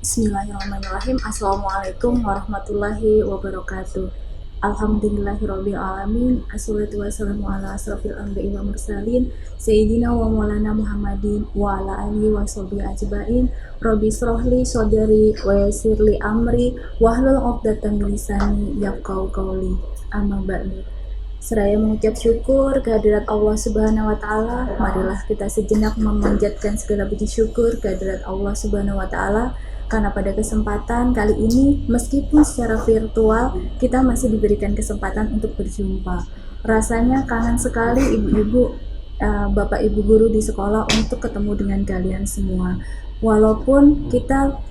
Bismillahirrahmanirrahim. Assalamualaikum warahmatullahi wabarakatuh. Alhamdulillahirabbil alamin. Assalatu wassalamu ala asrofil anbiya'i wa mursalin sayyidina wa maulana Muhammadin wa ala alihi wa sahbihi ajmain. Rabbi shrahli shodri wa yassirli amri wahlul 'uqdatam min lisani yafqahu qawli. Amma ba'du. Seraya mengucap syukur kehadirat Allah Subhanahu wa taala, marilah kita sejenak memanjatkan segala puji syukur kehadirat Allah Subhanahu wa taala karena pada kesempatan kali ini meskipun secara virtual kita masih diberikan kesempatan untuk berjumpa. Rasanya kangen sekali ibu-ibu, bapak ibu guru di sekolah untuk ketemu dengan kalian semua. Walaupun kita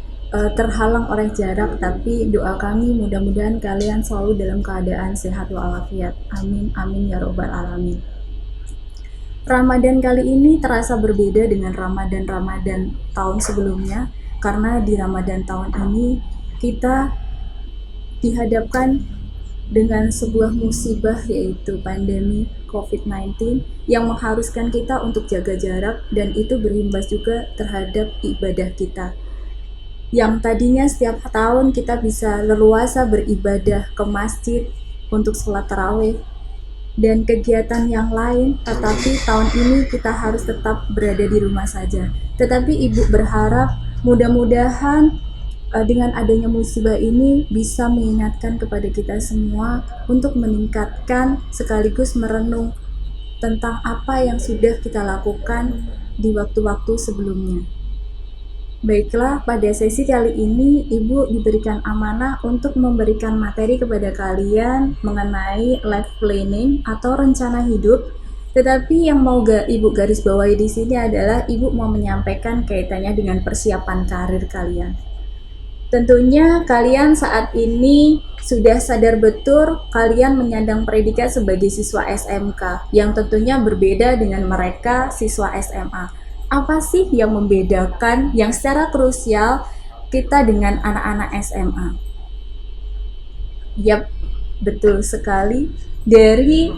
terhalang oleh jarak, tapi doa kami mudah-mudahan kalian selalu dalam keadaan sehat walafiat. Amin amin ya robbal alamin. Ramadan kali ini terasa berbeda dengan Ramadan tahun sebelumnya, karena di Ramadan tahun ini kita dihadapkan dengan sebuah musibah, yaitu pandemi COVID-19 yang mengharuskan kita untuk jaga jarak, dan itu berimbas juga terhadap ibadah kita. Yang tadinya setiap tahun kita bisa leluasa beribadah ke masjid untuk sholat tarawih dan kegiatan yang lain, tetapi tahun ini kita harus tetap berada di rumah saja. Tetapi ibu berharap mudah-mudahan dengan adanya musibah ini bisa mengingatkan kepada kita semua untuk meningkatkan sekaligus merenung tentang apa yang sudah kita lakukan di waktu-waktu sebelumnya. Baiklah, pada sesi kali ini Ibu diberikan amanah untuk memberikan materi kepada kalian mengenai life planning atau rencana hidup. Tetapi yang mau Ibu garis bawahi di sini adalah Ibu mau menyampaikan kaitannya dengan persiapan karir kalian. Tentunya kalian saat ini sudah sadar betul kalian menyandang predikat sebagai siswa SMK, yang tentunya berbeda dengan mereka siswa SMA. Apa sih yang membedakan yang secara krusial kita dengan anak-anak SMA? Yap, betul sekali. Dari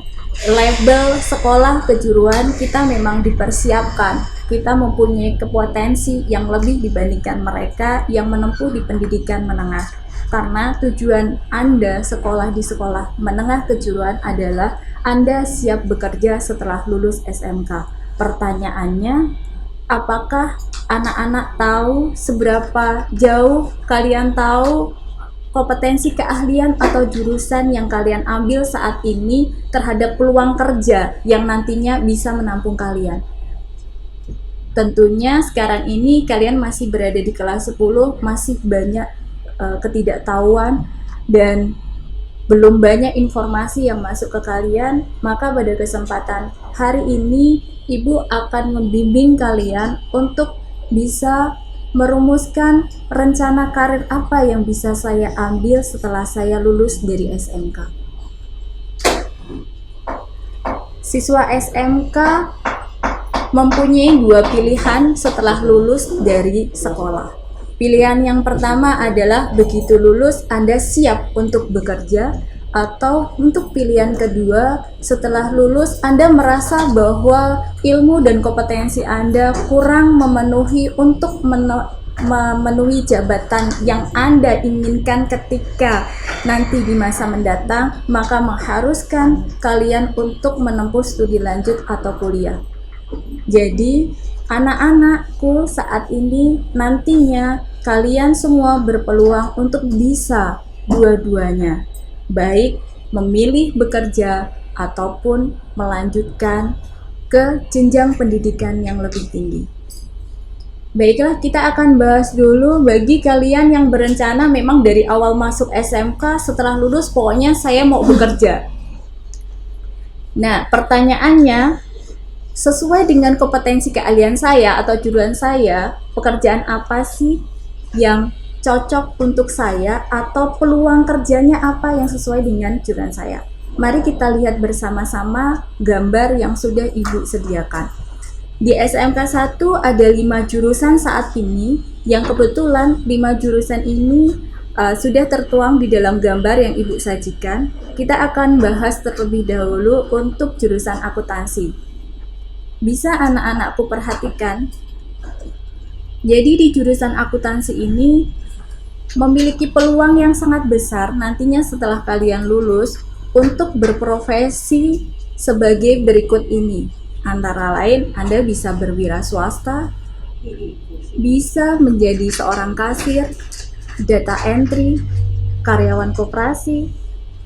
label sekolah kejuruan kita memang dipersiapkan. Kita mempunyai kompetensi yang lebih dibandingkan mereka yang menempuh di pendidikan menengah. Karena tujuan Anda sekolah di sekolah menengah kejuruan adalah Anda siap bekerja setelah lulus SMK. Pertanyaannya, apakah anak-anak tahu seberapa jauh kalian tahu kompetensi keahlian atau jurusan yang kalian ambil saat ini terhadap peluang kerja yang nantinya bisa menampung kalian? Tentunya sekarang ini kalian masih berada di kelas 10, masih banyak ketidaktahuan dan belum banyak informasi yang masuk ke kalian. Maka pada kesempatan hari ini Ibu akan membimbing kalian untuk bisa merumuskan rencana karir apa yang bisa saya ambil setelah saya lulus dari SMK. Siswa SMK mempunyai dua pilihan setelah lulus dari sekolah. Pilihan yang pertama adalah begitu lulus Anda siap untuk bekerja, atau untuk pilihan kedua, setelah lulus Anda merasa bahwa ilmu dan kompetensi Anda kurang memenuhi untuk memenuhi jabatan yang Anda inginkan ketika nanti di masa mendatang, maka mengharuskan kalian untuk menempuh studi lanjut atau kuliah. Jadi, anak-anakku saat ini nantinya kalian semua berpeluang untuk bisa dua-duanya, baik memilih bekerja ataupun melanjutkan ke jenjang pendidikan yang lebih tinggi. Baiklah, kita akan bahas dulu bagi kalian yang berencana memang dari awal masuk SMK setelah lulus pokoknya saya mau bekerja. Nah, pertanyaannya, sesuai dengan kompetensi keahlian saya atau jurusan saya, pekerjaan apa sih yang cocok untuk saya atau peluang kerjanya apa yang sesuai dengan jurusan saya? Mari kita lihat bersama-sama gambar yang sudah Ibu sediakan. Di SMK 1 ada 5 jurusan saat ini, yang kebetulan 5 jurusan ini sudah tertuang di dalam gambar yang Ibu sajikan. Kita akan bahas terlebih dahulu untuk jurusan akuntansi. Bisa anak-anakku perhatikan? Jadi di jurusan akuntansi ini memiliki peluang yang sangat besar nantinya setelah kalian lulus untuk berprofesi sebagai berikut ini. Antara lain, Anda bisa berwira swasta, bisa menjadi seorang kasir, data entry, karyawan koperasi,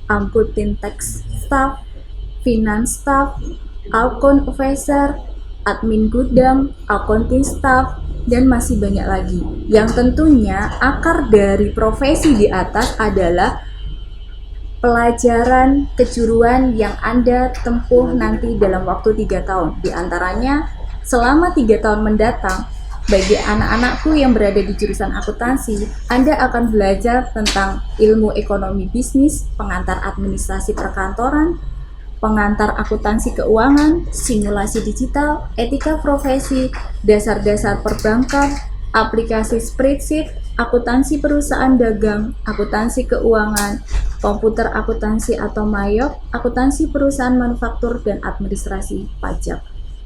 akuntan tax staff, finance staff, account officer, admin gudang, accounting staff, dan masih banyak lagi. Yang tentunya akar dari profesi di atas adalah pelajaran kejuruan yang Anda tempuh nanti dalam waktu 3 tahun. Di antaranya, selama 3 tahun mendatang, bagi anak-anakku yang berada di jurusan akuntansi, Anda akan belajar tentang ilmu ekonomi bisnis, pengantar administrasi perkantoran, pengantar akuntansi keuangan, simulasi digital, etika profesi, dasar-dasar perbankan, aplikasi spreadsheet, akuntansi perusahaan dagang, akuntansi keuangan, komputer akuntansi atau mayop, akuntansi perusahaan manufaktur, dan administrasi pajak.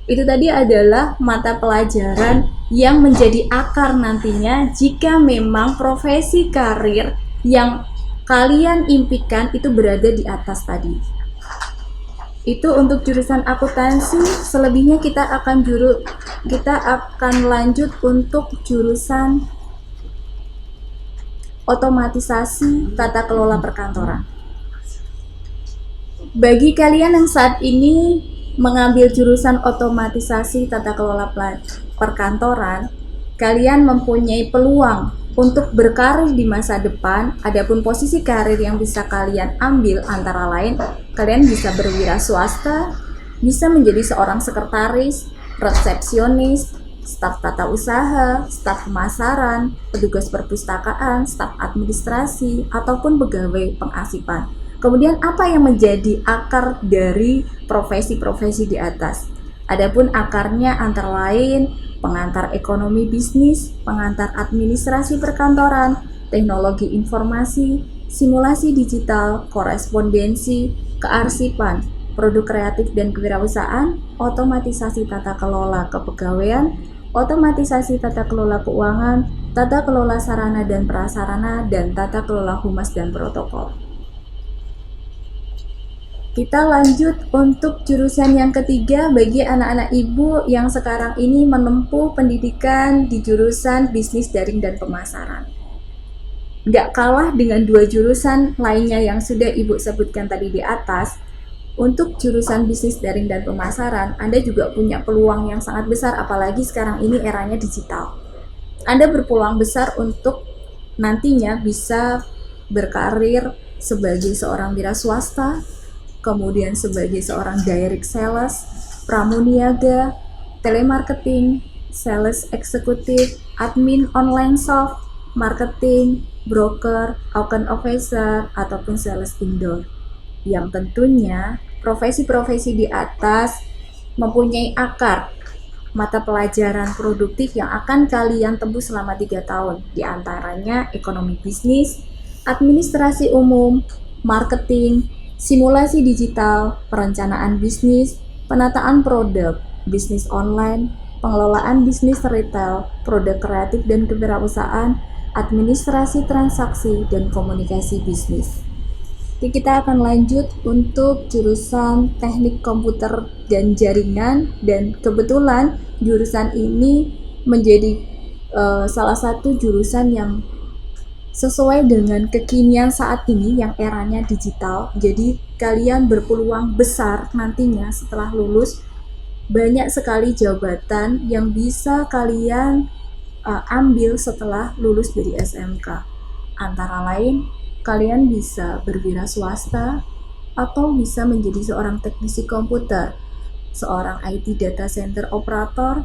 Itu tadi adalah mata pelajaran yang menjadi akar nantinya jika memang profesi karir yang kalian impikan itu berada di atas tadi. Itu untuk jurusan akuntansi. Selebihnya kita akan lanjut untuk jurusan otomatisasi tata kelola perkantoran. Bagi kalian yang saat ini mengambil jurusan otomatisasi tata kelola perkantoran, kalian mempunyai peluang untuk berkarir di masa depan. Adapun posisi karir yang bisa kalian ambil antara lain, kalian bisa berwira swasta, bisa menjadi seorang sekretaris, resepsionis, staf tata usaha, staf pemasaran, petugas perpustakaan, staf administrasi, ataupun pegawai pengarsipan. Kemudian apa yang menjadi akar dari profesi-profesi di atas? Adapun akarnya antara lain pengantar ekonomi bisnis, pengantar administrasi perkantoran, teknologi informasi, simulasi digital, korespondensi, kearsipan, produk kreatif dan kewirausahaan, otomatisasi tata kelola kepegawaian, otomatisasi tata kelola keuangan, tata kelola sarana dan prasarana, dan tata kelola humas dan protokol. Kita lanjut untuk jurusan yang ketiga bagi anak-anak ibu yang sekarang ini menempuh pendidikan di jurusan bisnis daring dan pemasaran. Nggak kalah dengan dua jurusan lainnya yang sudah ibu sebutkan tadi di atas, untuk jurusan bisnis daring dan pemasaran, Anda juga punya peluang yang sangat besar, apalagi sekarang ini eranya digital. Anda berpeluang besar untuk nantinya bisa berkarir sebagai seorang wira swasta, kemudian sebagai seorang direct sales, pramuniaga, telemarketing, sales eksekutif, admin online shop, marketing, broker, account officer, ataupun sales indoor. Yang tentunya profesi-profesi di atas mempunyai akar mata pelajaran produktif yang akan kalian tempuh selama 3 tahun. Di antaranya ekonomi bisnis, administrasi umum, marketing, simulasi digital, perencanaan bisnis, penataan produk, bisnis online, pengelolaan bisnis retail, produk kreatif dan kewirausahaan, administrasi transaksi, dan komunikasi bisnis. Jadi kita akan lanjut untuk jurusan teknik komputer dan jaringan, dan kebetulan jurusan ini menjadi salah satu jurusan yang sesuai dengan kekinian saat ini yang eranya digital. Jadi kalian berpeluang besar nantinya setelah lulus, banyak sekali jabatan yang bisa kalian ambil setelah lulus dari SMK. Antara lain, kalian bisa berwira swasta atau bisa menjadi seorang teknisi komputer, seorang IT data center operator,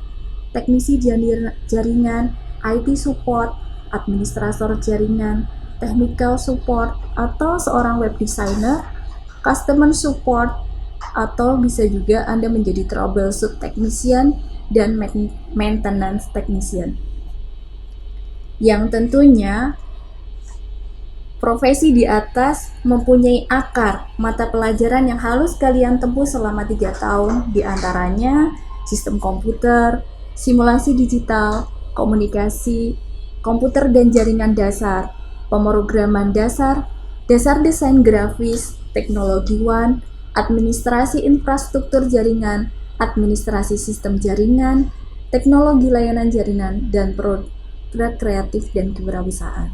teknisi jaringan, IT support, administrator jaringan, technical support, atau seorang web designer, customer support, atau bisa juga Anda menjadi troubleshoot technician dan maintenance technician. Yang tentunya profesi di atas mempunyai akar mata pelajaran yang harus kalian tempuh selama 3 tahun, diantaranya sistem komputer, simulasi digital, komunikasi, komputer dan jaringan dasar, pemrograman dasar, dasar desain grafis, teknologi WAN, administrasi infrastruktur jaringan, administrasi sistem jaringan, teknologi layanan jaringan, dan produk kreatif dan kewirausahaan.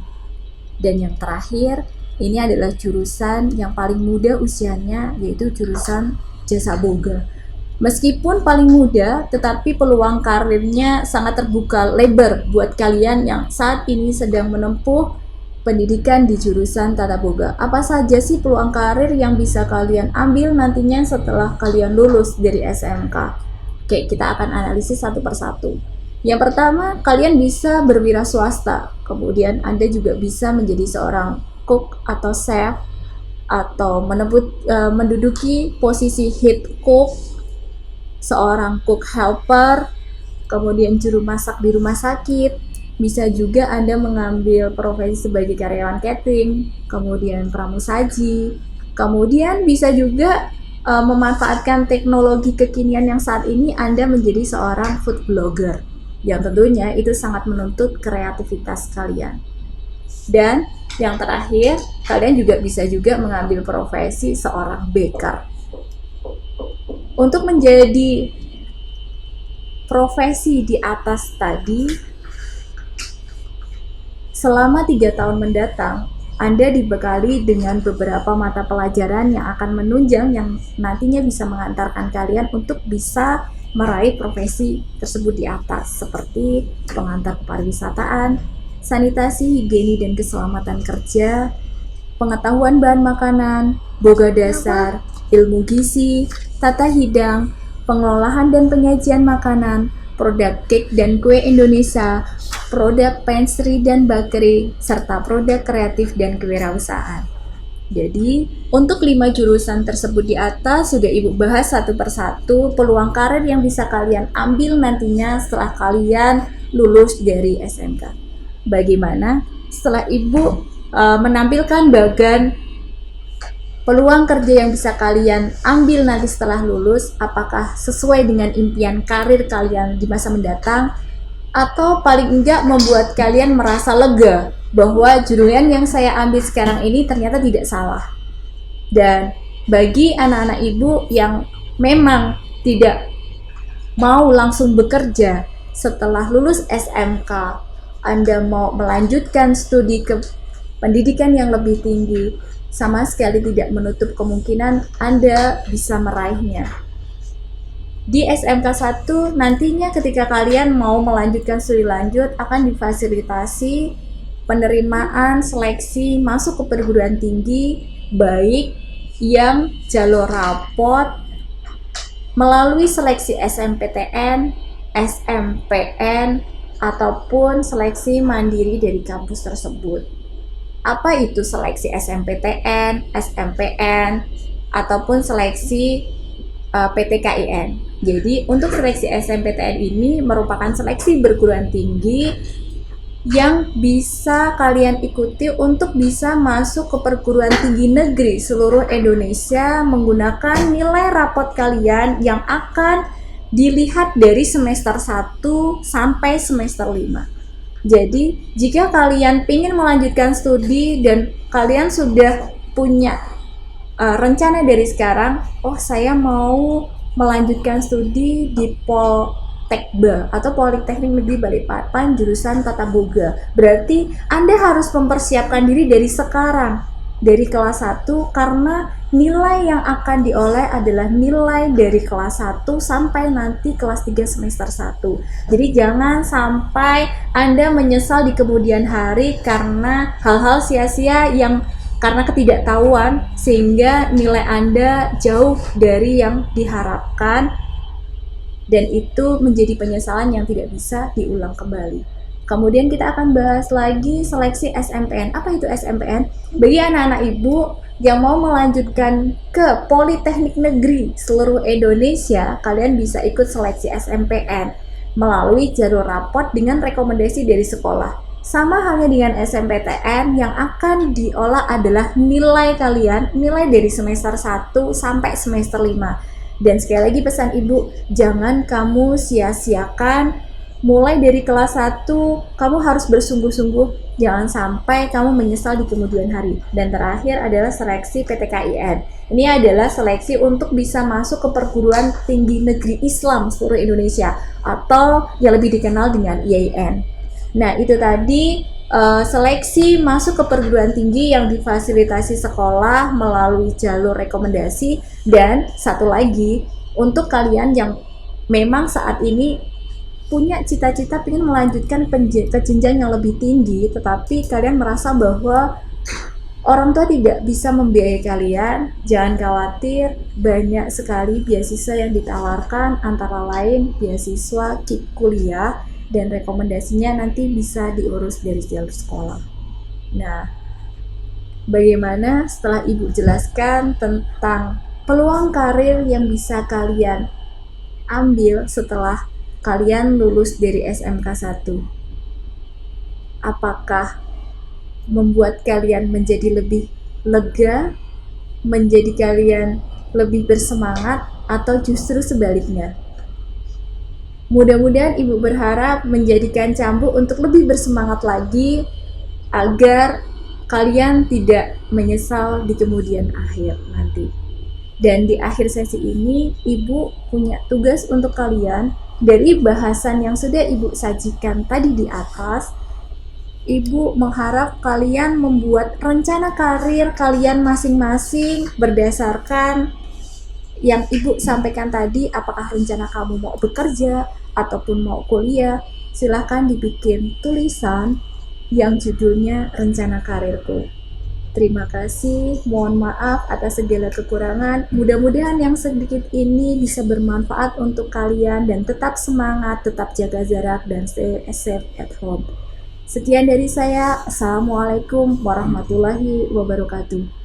Dan yang terakhir, ini adalah jurusan yang paling muda usianya, yaitu jurusan jasa boga. Meskipun paling muda, tetapi peluang karirnya sangat terbuka lebar buat kalian yang saat ini sedang menempuh pendidikan di jurusan tata boga. Apa saja sih peluang karir yang bisa kalian ambil nantinya setelah kalian lulus dari SMK? Oke, kita akan analisis satu persatu. Yang pertama, kalian bisa berwira swasta. Kemudian Anda juga bisa menjadi seorang cook atau chef, atau menduduki posisi head cook, seorang cook helper, kemudian juru masak di rumah sakit. Bisa juga Anda mengambil profesi sebagai karyawan catering, kemudian pramusaji. Kemudian bisa juga memanfaatkan teknologi kekinian yang saat ini Anda menjadi seorang food blogger, yang tentunya itu sangat menuntut kreativitas kalian. Dan yang terakhir, kalian juga bisa mengambil profesi seorang baker. Untuk menjadi profesi di atas tadi, selama 3 tahun mendatang, Anda dibekali dengan beberapa mata pelajaran yang akan menunjang yang nantinya bisa mengantarkan kalian untuk bisa meraih profesi tersebut di atas, seperti pengantar kepariwisataan, sanitasi, higiene dan keselamatan kerja, pengetahuan bahan makanan, boga dasar, ilmu gizi, tata hidang, pengelolaan dan penyajian makanan, produk cake dan kue Indonesia, produk pastry dan bakery, serta produk kreatif dan kewirausahaan. Jadi, untuk 5 jurusan tersebut di atas sudah Ibu bahas satu persatu peluang karir yang bisa kalian ambil nantinya setelah kalian lulus dari SMK. Bagaimana setelah Ibu menampilkan bagan peluang kerja yang bisa kalian ambil nanti setelah lulus, apakah sesuai dengan impian karir kalian di masa mendatang, atau paling enggak membuat kalian merasa lega bahwa jurusan yang saya ambil sekarang ini ternyata tidak salah. Dan bagi anak-anak Ibu yang memang tidak mau langsung bekerja setelah lulus SMK, Anda mau melanjutkan studi ke pendidikan yang lebih tinggi, sama sekali tidak menutup kemungkinan Anda bisa meraihnya. Di SMK 1 nantinya ketika kalian mau melanjutkan studi lanjut akan difasilitasi penerimaan seleksi masuk ke perguruan tinggi, baik yang jalur rapot melalui seleksi SNMPTN, SNMPN, ataupun seleksi mandiri dari kampus tersebut. Apa itu seleksi SNMPTN, SNMPN, ataupun seleksi PTKIN? Jadi untuk seleksi SNMPTN ini merupakan seleksi perguruan tinggi yang bisa kalian ikuti untuk bisa masuk ke perguruan tinggi negeri seluruh Indonesia menggunakan nilai rapot kalian yang akan dilihat dari semester 1 sampai semester 5. Jadi jika kalian ingin melanjutkan studi dan kalian sudah punya rencana dari sekarang, oh saya mau melanjutkan studi di Poltekba atau Politeknik Negeri Balikpapan jurusan Tata Boga. Berarti Anda harus mempersiapkan diri dari sekarang, dari kelas 1, karena nilai yang akan dioleh adalah nilai dari kelas 1 sampai nanti kelas 3 semester 1. Jadi jangan sampai Anda menyesal di kemudian hari karena hal-hal sia-sia yang karena ketidaktahuan sehingga nilai Anda jauh dari yang diharapkan, dan itu menjadi penyesalan yang tidak bisa diulang kembali. Kemudian kita akan bahas lagi seleksi SNMPN. Apa itu SNMPN? Bagi anak-anak Ibu yang mau melanjutkan ke Politeknik Negeri seluruh Indonesia, kalian bisa ikut seleksi SNMPN melalui jalur rapot dengan rekomendasi dari sekolah. Sama halnya dengan SNMPTN, yang akan diolah adalah nilai kalian, nilai dari semester 1 sampai semester 5. Dan sekali lagi pesan Ibu, jangan kamu sia-siakan Mulai dari kelas 1, kamu harus bersungguh-sungguh, jangan sampai kamu menyesal di kemudian hari. Dan terakhir adalah seleksi PTKIN. Ini adalah seleksi untuk bisa masuk ke perguruan tinggi negeri Islam seluruh Indonesia, atau yang lebih dikenal dengan IAIN. Nah, itu tadi seleksi masuk ke perguruan tinggi yang difasilitasi sekolah melalui jalur rekomendasi. Dan satu lagi, untuk kalian yang memang saat ini punya cita-cita ingin melanjutkan ke jenjang yang lebih tinggi, tetapi kalian merasa bahwa orang tua tidak bisa membiayai kalian, jangan khawatir, banyak sekali beasiswa yang ditawarkan, antara lain beasiswa KIP kuliah, dan rekomendasinya nanti bisa diurus dari jalur sekolah. Nah, bagaimana setelah Ibu jelaskan tentang peluang karir yang bisa kalian ambil setelah kalian lulus dari SMK 1? Apakah membuat kalian menjadi lebih lega, menjadi kalian lebih bersemangat, atau justru sebaliknya? Mudah-mudahan Ibu berharap menjadikan Cambuk untuk lebih bersemangat lagi agar kalian tidak menyesal di kemudian akhir nanti. Dan di akhir sesi ini, Ibu punya tugas untuk kalian. Dari bahasan yang sudah Ibu sajikan tadi di atas, Ibu mengharap kalian membuat rencana karir kalian masing-masing berdasarkan yang Ibu sampaikan tadi. Apakah rencana kamu mau bekerja ataupun mau kuliah, silahkan dibikin tulisan yang judulnya rencana karirku. Terima kasih, mohon maaf atas segala kekurangan. Mudah-mudahan yang sedikit ini bisa bermanfaat untuk kalian, dan tetap semangat, tetap jaga jarak, dan stay safe at home. Sekian dari saya. Assalamualaikum warahmatullahi wabarakatuh.